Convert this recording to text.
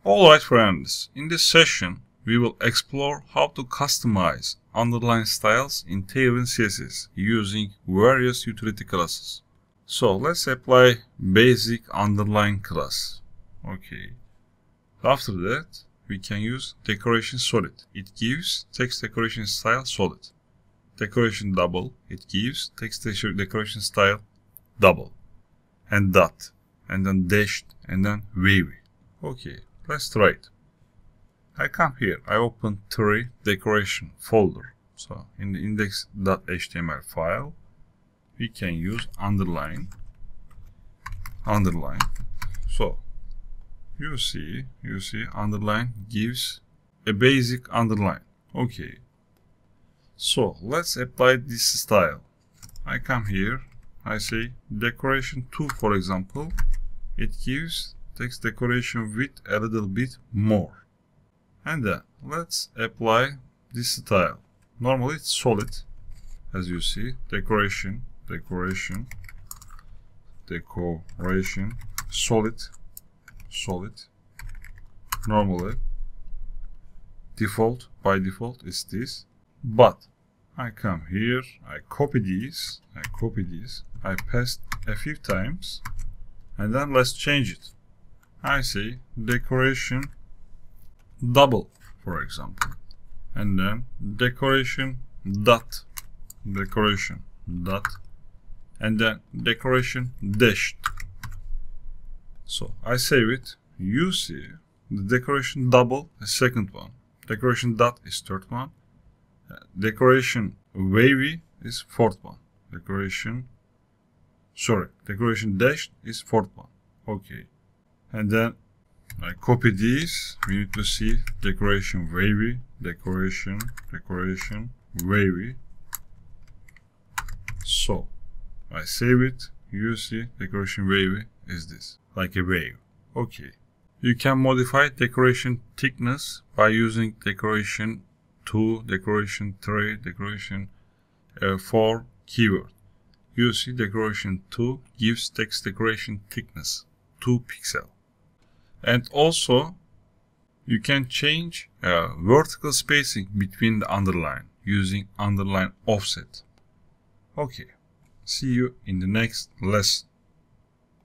Alright friends, in this session we will explore how to customize underline styles in Tailwind CSS using various utility classes. So let's apply basic underline class. Okay. After that we can use decoration solid. It gives text decoration style solid. Decoration double. It gives text decoration style double. And dot. And then dashed. And then wavy. Okay. Let's try it. I come here. I open 3 decoration folder. So in the index.html file, we can use underline. So you see underline gives a basic underline. Okay. So let's apply this style. I come here. I say decoration 2, for example. It gives text decoration width a little bit more. And then let's apply this style. Normally it's solid, as you see. Decoration, solid. Normally, by default is this. But I come here, I copy these, I paste a few times, and then let's change it. I say decoration double, for example, and then decoration dot, and then decoration dashed. So I save it. You see the decoration double is second one, decoration dot is third one, decoration wavy is fourth one, decoration dashed is fourth one. Okay. And then I copy these. We need to see decoration wavy, decoration wavy. So I save it. You see decoration wavy is this, like a wave. Okay. You can modify decoration thickness by using decoration 2, decoration 3, decoration 4 keyword. You see decoration 2 gives text decoration thickness 2 pixel. And also, you can change vertical spacing between the underline using underline offset. Okay, see you in the next lesson.